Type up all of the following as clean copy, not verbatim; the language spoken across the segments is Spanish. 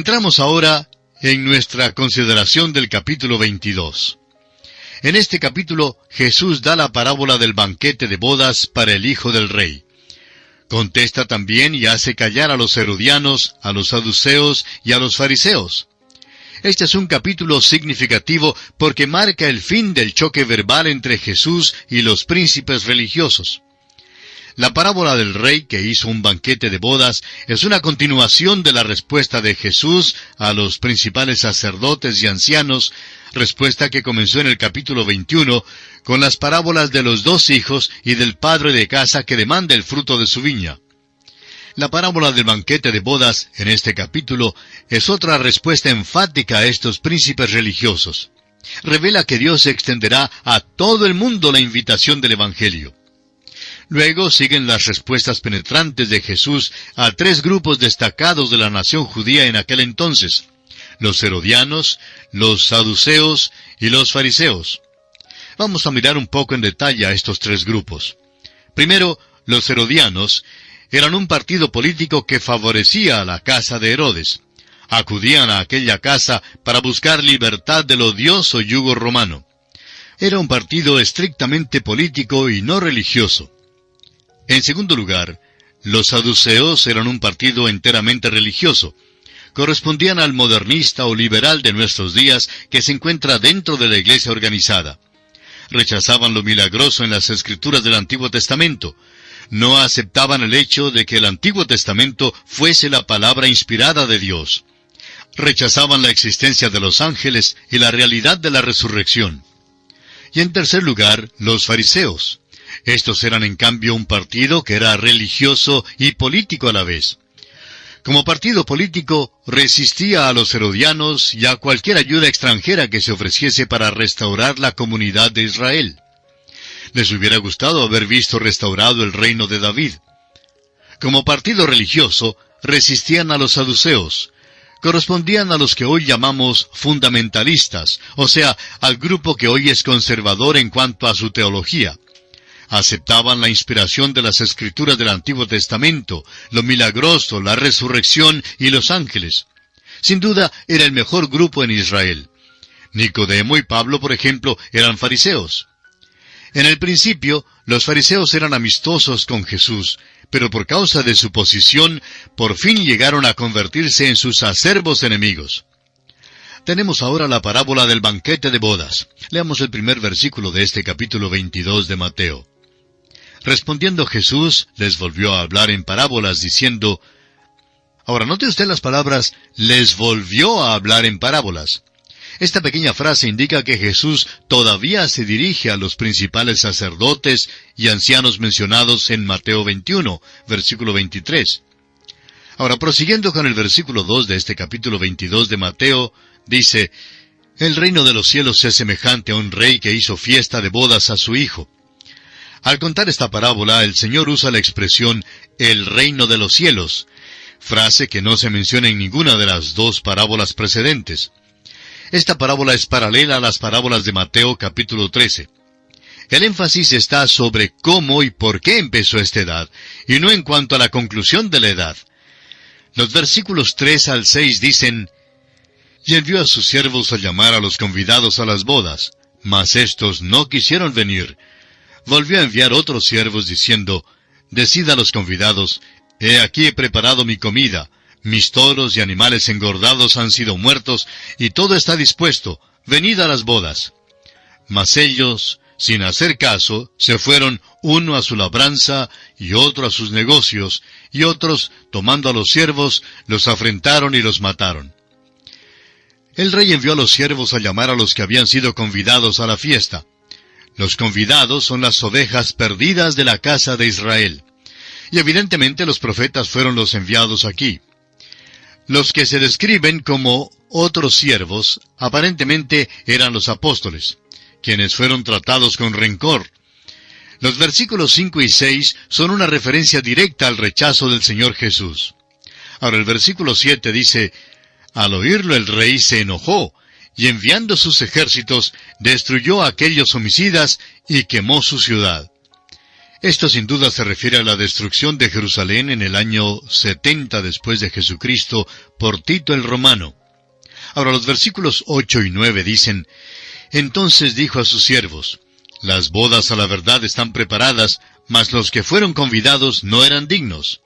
Entramos ahora en nuestra consideración del capítulo 22. En este capítulo, Jesús da la parábola del banquete de bodas para el hijo del rey. Contesta también y hace callar a los herodianos, a los saduceos y a los fariseos. Este es un capítulo significativo porque marca el fin del choque verbal entre Jesús y los príncipes religiosos. La parábola del rey que hizo un banquete de bodas es una continuación de la respuesta de Jesús a los principales sacerdotes y ancianos, respuesta que comenzó en el capítulo 21 con las parábolas de los 2 hijos y del padre de casa que demanda el fruto de su viña. La parábola del banquete de bodas en este capítulo es otra respuesta enfática a estos príncipes religiosos. Revela que Dios extenderá a todo el mundo la invitación del Evangelio. Luego siguen las respuestas penetrantes de Jesús a 3 grupos destacados de la nación judía en aquel entonces: los herodianos, los saduceos y los fariseos. Vamos a mirar un poco en detalle a estos 3 grupos. Primero, los herodianos eran un partido político que favorecía a la casa de Herodes. Acudían a aquella casa para buscar libertad del odioso yugo romano. Era un partido estrictamente político y no religioso. En segundo lugar, los saduceos eran un partido enteramente religioso. Correspondían al modernista o liberal de nuestros días que se encuentra dentro de la iglesia organizada. Rechazaban lo milagroso en las escrituras del Antiguo Testamento. No aceptaban el hecho de que el Antiguo Testamento fuese la palabra inspirada de Dios. Rechazaban la existencia de los ángeles y la realidad de la resurrección. Y en tercer lugar, los fariseos. Estos eran en cambio un partido que era religioso y político a la vez. Como partido político, resistía a los herodianos y a cualquier ayuda extranjera que se ofreciese para restaurar la comunidad de Israel. Les hubiera gustado haber visto restaurado el reino de David. Como partido religioso, resistían a los saduceos. Correspondían a los que hoy llamamos fundamentalistas, o sea, al grupo que hoy es conservador en cuanto a su teología. Aceptaban la inspiración de las escrituras del Antiguo Testamento, lo milagroso, la resurrección y los ángeles. Sin duda, era el mejor grupo en Israel. Nicodemo y Pablo, por ejemplo, eran fariseos. En el principio, los fariseos eran amistosos con Jesús, pero por causa de su posición, por fin llegaron a convertirse en sus acerbos enemigos. Tenemos ahora la parábola del banquete de bodas. Leamos el primer versículo de este capítulo 22 de Mateo. Respondiendo Jesús, les volvió a hablar en parábolas, diciendo... Ahora, note usted las palabras, les volvió a hablar en parábolas. Esta pequeña frase indica que Jesús todavía se dirige a los principales sacerdotes y ancianos mencionados en Mateo 21, versículo 23. Ahora, prosiguiendo con el versículo 2 de este capítulo 22 de Mateo, dice, el reino de los cielos es semejante a un rey que hizo fiesta de bodas a su hijo. Al contar esta parábola, el Señor usa la expresión, el reino de los cielos, frase que no se menciona en ninguna de las 2 parábolas precedentes. Esta parábola es paralela a las parábolas de Mateo capítulo 13. El énfasis está sobre cómo y por qué empezó esta edad, y no en cuanto a la conclusión de la edad. Los versículos 3 al 6 dicen, y envió a sus siervos a llamar a los convidados a las bodas, mas éstos no quisieron venir. Volvió a enviar otros siervos diciendo, decid a los convidados, he aquí he preparado mi comida, mis toros y animales engordados han sido muertos, y todo está dispuesto, venid a las bodas. Mas ellos, sin hacer caso, se fueron uno a su labranza y otro a sus negocios, y otros, tomando a los siervos, los afrentaron y los mataron. El rey envió a los siervos a llamar a los que habían sido convidados a la fiesta. Los convidados son las ovejas perdidas de la casa de Israel. Y evidentemente los profetas fueron los enviados aquí. Los que se describen como otros siervos, aparentemente eran los apóstoles, quienes fueron tratados con rencor. Los versículos 5 y 6 son una referencia directa al rechazo del Señor Jesús. Ahora el versículo 7 dice, al oírlo el rey se enojó, y enviando sus ejércitos, destruyó a aquellos homicidas y quemó su ciudad. Esto sin duda se refiere a la destrucción de Jerusalén en el año 70 después de Jesucristo por Tito el Romano. Ahora los versículos 8 y 9 dicen: Entonces dijo a sus siervos: Las bodas a la verdad están preparadas, mas los que fueron convidados no eran dignos.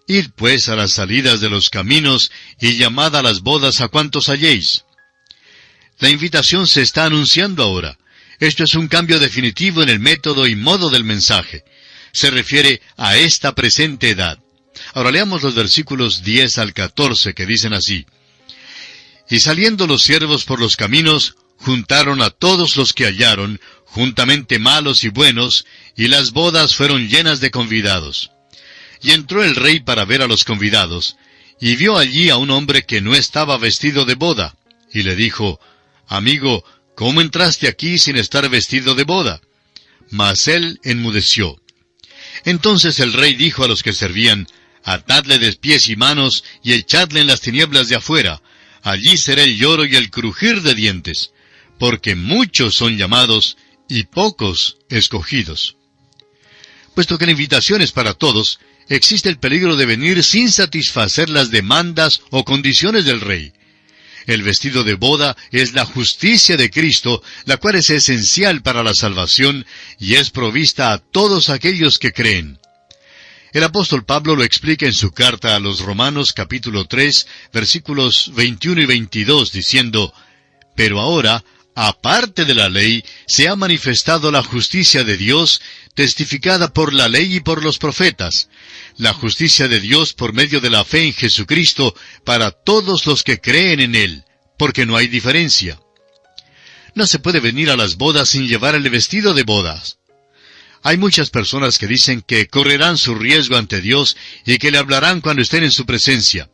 Id pues a las salidas de los caminos, y llamad a las bodas a cuantos halléis. La invitación se está anunciando ahora. Esto es un cambio definitivo en el método y modo del mensaje. Se refiere a esta presente edad. Ahora leamos los versículos 10 al 14 que dicen así: Y saliendo los siervos por los caminos, juntaron a todos los que hallaron, juntamente malos y buenos, y las bodas fueron llenas de convidados. Y entró el rey para ver a los convidados, y vio allí a un hombre que no estaba vestido de boda, y le dijo: Amigo, ¿cómo entraste aquí sin estar vestido de boda? Mas él enmudeció. Entonces el rey dijo a los que servían: Atadle de pies y manos, y echadle en las tinieblas de afuera. Allí será el lloro y el crujir de dientes, porque muchos son llamados, y pocos escogidos. Puesto que la invitación es para todos, existe el peligro de venir sin satisfacer las demandas o condiciones del rey. El vestido de boda es la justicia de Cristo, la cual es esencial para la salvación y es provista a todos aquellos que creen. El apóstol Pablo lo explica en su carta a los Romanos capítulo 3, versículos 21 y 22, diciendo: Pero ahora, aparte de la ley, se ha manifestado la justicia de Dios, testificada por la ley y por los profetas, la justicia de Dios por medio de la fe en Jesucristo para todos los que creen en Él, porque no hay diferencia. No se puede venir a las bodas sin llevar el vestido de bodas. Hay muchas personas que dicen que correrán su riesgo ante Dios y que le hablarán cuando estén en su presencia.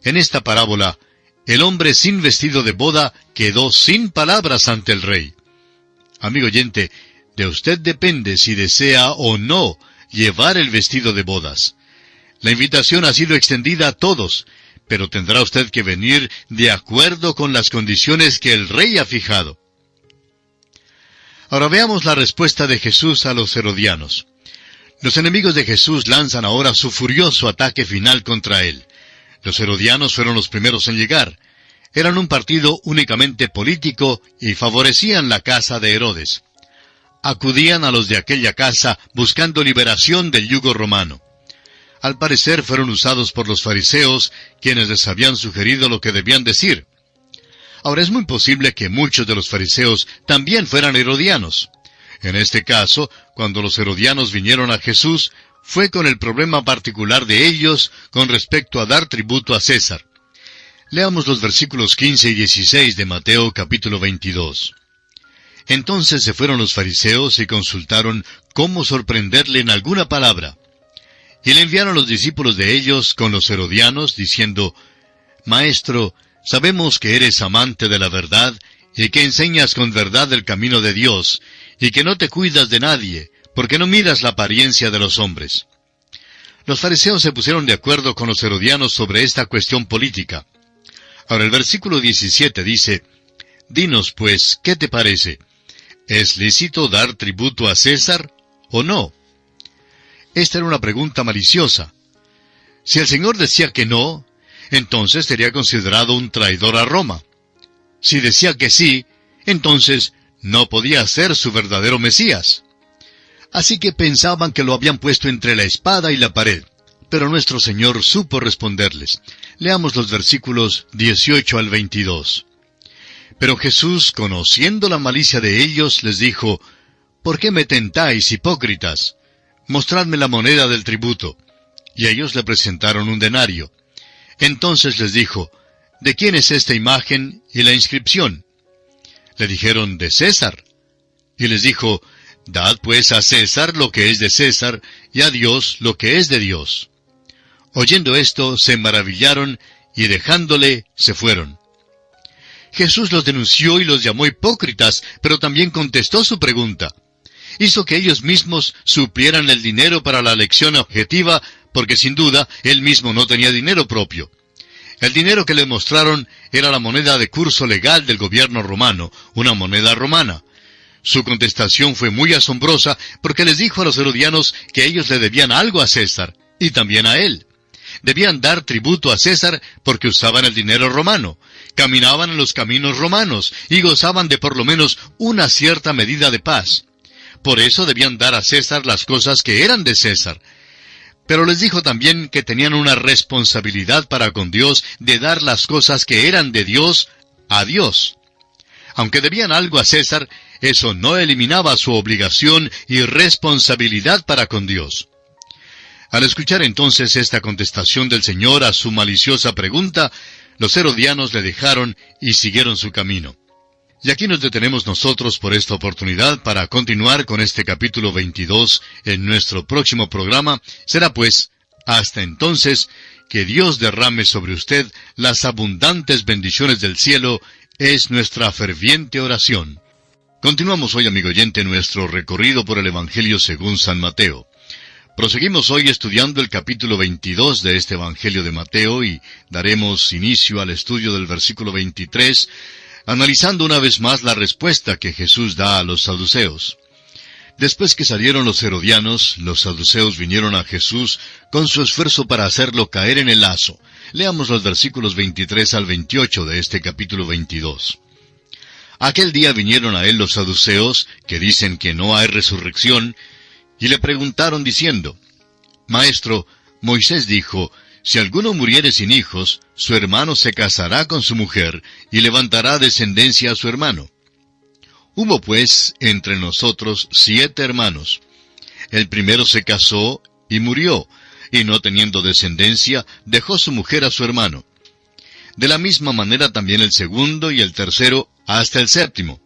En esta parábola, el hombre sin vestido de boda quedó sin palabras ante el rey. Amigo oyente, de usted depende si desea o no llevar el vestido de bodas. La invitación ha sido extendida a todos, pero tendrá usted que venir de acuerdo con las condiciones que el rey ha fijado. Ahora veamos la respuesta de Jesús a los herodianos. Los enemigos de Jesús lanzan ahora su furioso ataque final contra él. Los herodianos fueron los primeros en llegar. Eran un partido únicamente político y favorecían la casa de Herodes. Acudían a los de aquella casa buscando liberación del yugo romano. Al parecer fueron usados por los fariseos, quienes les habían sugerido lo que debían decir. Ahora es muy posible que muchos de los fariseos también fueran herodianos. En este caso, cuando los herodianos vinieron a Jesús, fue con el problema particular de ellos con respecto a dar tributo a César. Leamos los versículos 15 y 16 de Mateo capítulo 22. Entonces se fueron los fariseos y consultaron cómo sorprenderle en alguna palabra. Y le enviaron los discípulos de ellos con los herodianos, diciendo: Maestro, sabemos que eres amante de la verdad, y que enseñas con verdad el camino de Dios, y que no te cuidas de nadie, porque no miras la apariencia de los hombres. Los fariseos se pusieron de acuerdo con los herodianos sobre esta cuestión política. Ahora el versículo 17 dice: Dinos pues, ¿qué te parece? ¿Es lícito dar tributo a César o no? Esta era una pregunta maliciosa. Si el Señor decía que no, entonces sería considerado un traidor a Roma. Si decía que sí, entonces no podía ser su verdadero Mesías. Así que pensaban que lo habían puesto entre la espada y la pared. Pero nuestro Señor supo responderles. Leamos los versículos 18 al 22. Pero Jesús, conociendo la malicia de ellos, les dijo: ¿Por qué me tentáis, hipócritas? Mostradme la moneda del tributo. Y ellos le presentaron un denario. Entonces les dijo: ¿De quién es esta imagen y la inscripción? Le dijeron: de César. Y les dijo: Dad pues a César lo que es de César, y a Dios lo que es de Dios. Oyendo esto, se maravillaron, y dejándole, se fueron. Jesús los denunció y los llamó hipócritas, pero también contestó su pregunta. Hizo que ellos mismos suplieran el dinero para la lección objetiva, porque sin duda, él mismo no tenía dinero propio. El dinero que le mostraron era la moneda de curso legal del gobierno romano, una moneda romana. Su contestación fue muy asombrosa porque les dijo a los herodianos que ellos le debían algo a César, y también a él. Debían dar tributo a César porque usaban el dinero romano, caminaban en los caminos romanos y gozaban de por lo menos una cierta medida de paz. Por eso debían dar a César las cosas que eran de César. Pero les dijo también que tenían una responsabilidad para con Dios de dar las cosas que eran de Dios a Dios. Aunque debían algo a César, eso no eliminaba su obligación y responsabilidad para con Dios. Al escuchar entonces esta contestación del Señor a su maliciosa pregunta, los herodianos le dejaron y siguieron su camino. Y aquí nos detenemos nosotros por esta oportunidad para continuar con este capítulo 22 en nuestro próximo programa. Será pues, hasta entonces, que Dios derrame sobre usted las abundantes bendiciones del cielo, es nuestra ferviente oración. Continuamos hoy, amigo oyente, nuestro recorrido por el Evangelio según San Mateo. Proseguimos hoy estudiando el capítulo 22 de este Evangelio de Mateo y daremos inicio al estudio del versículo 23, analizando una vez más la respuesta que Jesús da a los saduceos. Después que salieron los herodianos, los saduceos vinieron a Jesús con su esfuerzo para hacerlo caer en el lazo. Leamos los versículos 23 al 28 de este capítulo 22. Aquel día vinieron a él los saduceos, que dicen que no hay resurrección, y le preguntaron diciendo: Maestro, Moisés dijo, si alguno muriere sin hijos, su hermano se casará con su mujer, y levantará descendencia a su hermano. Hubo pues entre nosotros 7 hermanos. El primero se casó y murió, y no teniendo descendencia, dejó su mujer a su hermano. De la misma manera también el segundo y el tercero, hasta el séptimo.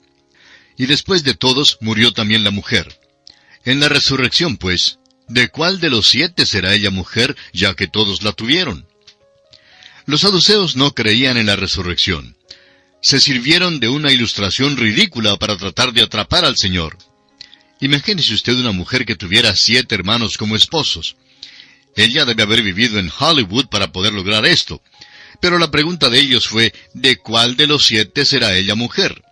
Y después de todos murió también la mujer. En la resurrección, pues, ¿de cuál de los 7 será ella mujer, ya que todos la tuvieron? Los saduceos no creían en la resurrección. Se sirvieron de una ilustración ridícula para tratar de atrapar al Señor. Imagínese usted una mujer que tuviera 7 hermanos como esposos. Ella debe haber vivido en Hollywood para poder lograr esto. Pero la pregunta de ellos fue, ¿de cuál de los 7 será ella mujer?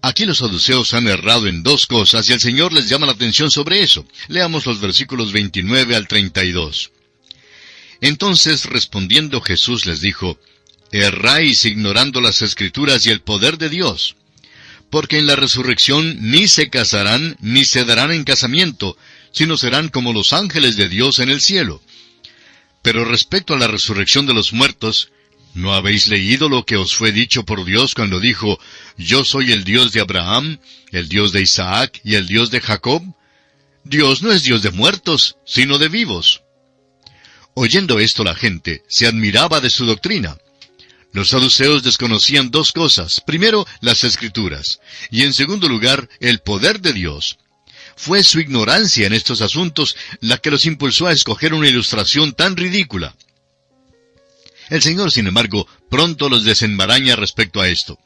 Aquí los saduceos han errado en 2 cosas y el Señor les llama la atención sobre eso. Leamos los versículos 29 al 32. Entonces, respondiendo Jesús les dijo: Erráis ignorando las Escrituras y el poder de Dios. Porque en la resurrección ni se casarán ni se darán en casamiento, sino serán como los ángeles de Dios en el cielo. Pero respecto a la resurrección de los muertos, ¿no habéis leído lo que os fue dicho por Dios cuando dijo: Yo soy el Dios de Abraham, el Dios de Isaac y el Dios de Jacob? Dios no es Dios de muertos, sino de vivos. Oyendo esto la gente se admiraba de su doctrina. Los saduceos desconocían 2 cosas. Primero, las Escrituras, y en segundo lugar, el poder de Dios. Fue su ignorancia en estos asuntos la que los impulsó a escoger una ilustración tan ridícula. El Señor, sin embargo, pronto los desenmaraña respecto a esto.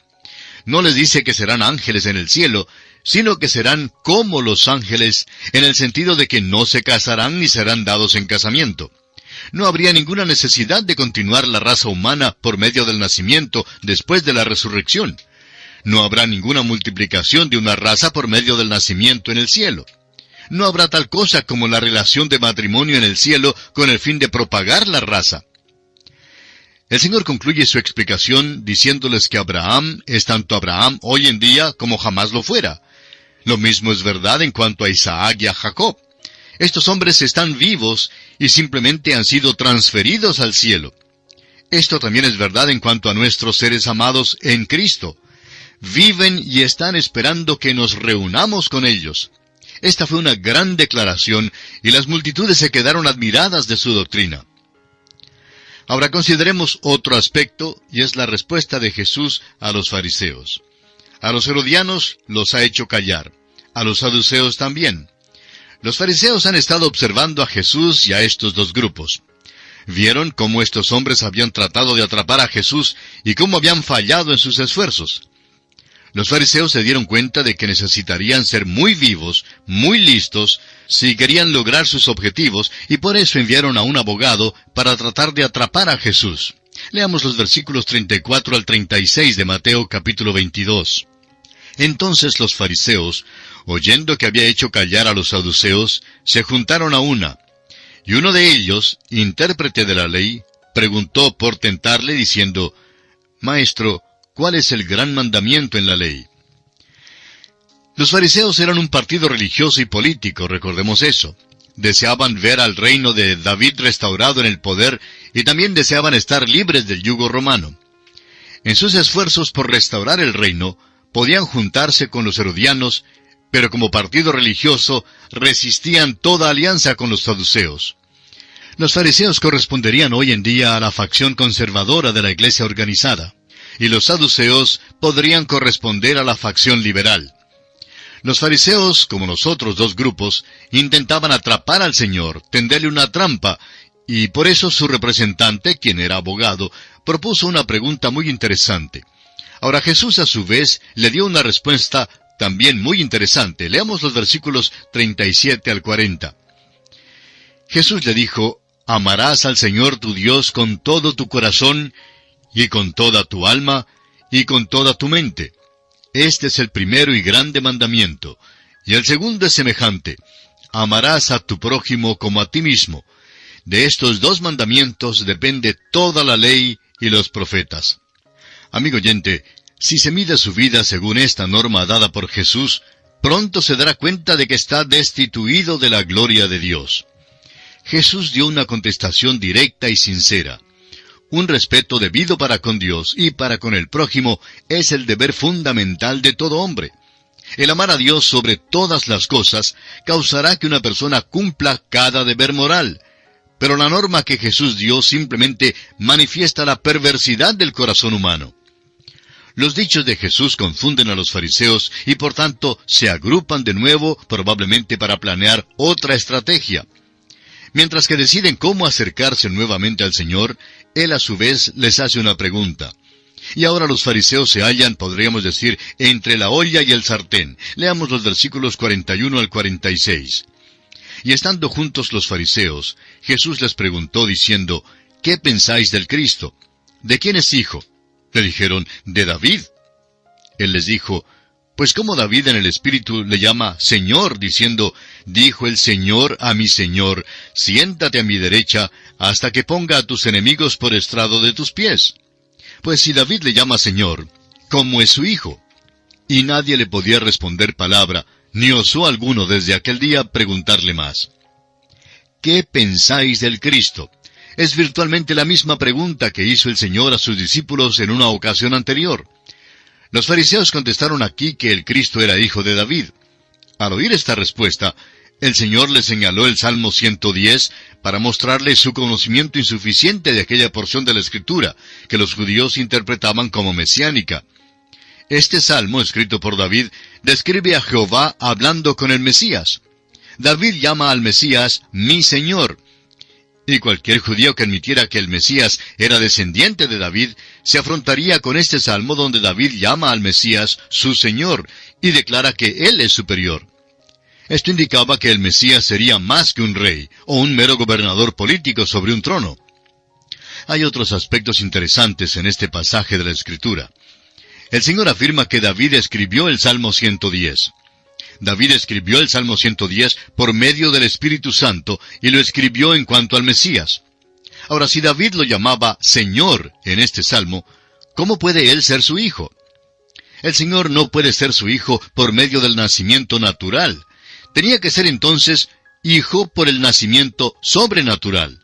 No les dice que serán ángeles en el cielo, sino que serán como los ángeles, en el sentido de que no se casarán ni serán dados en casamiento. No habría ninguna necesidad de continuar la raza humana por medio del nacimiento después de la resurrección. No habrá ninguna multiplicación de una raza por medio del nacimiento en el cielo. No habrá tal cosa como la relación de matrimonio en el cielo con el fin de propagar la raza. El Señor concluye su explicación diciéndoles que Abraham es tanto Abraham hoy en día como jamás lo fuera. Lo mismo es verdad en cuanto a Isaac y a Jacob. Estos hombres están vivos y simplemente han sido transferidos al cielo. Esto también es verdad en cuanto a nuestros seres amados en Cristo. Viven y están esperando que nos reunamos con ellos. Esta fue una gran declaración y las multitudes se quedaron admiradas de su doctrina. Ahora consideremos otro aspecto, y es la respuesta de Jesús a los fariseos. A los herodianos los ha hecho callar, a los saduceos también. Los fariseos han estado observando a Jesús y a estos 2 grupos. Vieron cómo estos hombres habían tratado de atrapar a Jesús y cómo habían fallado en sus esfuerzos. Los fariseos se dieron cuenta de que necesitarían ser muy vivos, muy listos, si querían lograr sus objetivos, y por eso enviaron a un abogado para tratar de atrapar a Jesús. Leamos los versículos 34 al 36 de Mateo capítulo 22. Entonces los fariseos, oyendo que había hecho callar a los saduceos, se juntaron a una. Y uno de ellos, intérprete de la ley, preguntó por tentarle, diciendo, Maestro, ¿cuál es el gran mandamiento en la ley? Los fariseos eran un partido religioso y político, recordemos eso. Deseaban ver al reino de David restaurado en el poder y también deseaban estar libres del yugo romano. En sus esfuerzos por restaurar el reino, podían juntarse con los herodianos, pero como partido religioso resistían toda alianza con los saduceos. Los fariseos corresponderían hoy en día a la facción conservadora de la iglesia organizada, y los saduceos podrían corresponder a la facción liberal. Los fariseos, como los otros dos grupos, intentaban atrapar al Señor, tenderle una trampa, y por eso su representante, quien era abogado, propuso una pregunta muy interesante. Ahora Jesús a su vez le dio una respuesta también muy interesante. Leamos los versículos 37 al 40. Jesús le dijo, Amarás al Señor tu Dios con todo tu corazón, y con toda tu alma, y con toda tu mente. Este es el primero y grande mandamiento. Y el segundo es semejante. Amarás a tu prójimo como a ti mismo. De estos dos mandamientos depende toda la ley y los profetas. Amigo oyente, si se mide su vida según esta norma dada por Jesús, pronto se dará cuenta de que está destituido de la gloria de Dios. Jesús dio una contestación directa y sincera. Un respeto debido para con Dios y para con el prójimo es el deber fundamental de todo hombre. El amar a Dios sobre todas las cosas causará que una persona cumpla cada deber moral. Pero la norma que Jesús dio simplemente manifiesta la perversidad del corazón humano. Los dichos de Jesús confunden a los fariseos y por tanto se agrupan de nuevo probablemente para planear otra estrategia. Mientras que deciden cómo acercarse nuevamente al Señor, Él a su vez les hace una pregunta. Y ahora los fariseos se hallan, podríamos decir, entre la olla y el sartén. Leamos los versículos 41 al 46. Y estando juntos los fariseos, Jesús les preguntó diciendo, ¿qué pensáis del Cristo? ¿De quién es hijo? Le dijeron, de David. Él les dijo, pues como David en el Espíritu le llama Señor, diciendo, dijo el Señor a mi Señor, siéntate a mi derecha, hasta que ponga a tus enemigos por estrado de tus pies. Pues si David le llama Señor, ¿cómo es su hijo? Y nadie le podía responder palabra, ni osó alguno desde aquel día preguntarle más. ¿Qué pensáis del Cristo? Es virtualmente la misma pregunta que hizo el Señor a sus discípulos en una ocasión anterior. Los fariseos contestaron aquí que el Cristo era hijo de David. Al oír esta respuesta, el Señor les señaló el Salmo 110 para mostrarles su conocimiento insuficiente de aquella porción de la Escritura, que los judíos interpretaban como mesiánica. Este salmo, escrito por David, describe a Jehová hablando con el Mesías. David llama al Mesías mi Señor. Y cualquier judío que admitiera que el Mesías era descendiente de David, se afrontaría con este salmo donde David llama al Mesías su Señor, y declara que Él es superior. Esto indicaba que el Mesías sería más que un rey, o un mero gobernador político sobre un trono. Hay otros aspectos interesantes en este pasaje de la Escritura. El Señor afirma que David escribió el Salmo 110. David escribió el Salmo 110 por medio del Espíritu Santo y lo escribió en cuanto al Mesías. Ahora, si David lo llamaba Señor en este Salmo, ¿cómo puede él ser su hijo? El Señor no puede ser su hijo por medio del nacimiento natural. Tenía que ser entonces hijo por el nacimiento sobrenatural.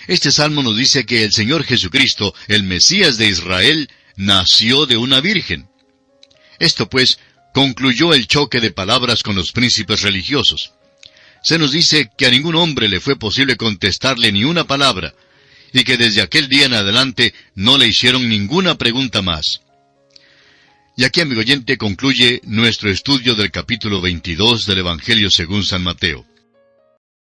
Este Salmo nos dice que el Señor Jesucristo, el Mesías de Israel, nació de una virgen. Esto pues concluyó el choque de palabras con los príncipes religiosos. Se nos dice que a ningún hombre le fue posible contestarle ni una palabra, y que desde aquel día en adelante no le hicieron ninguna pregunta más. Y aquí, amigo oyente, concluye nuestro estudio del capítulo 22 del Evangelio según San Mateo.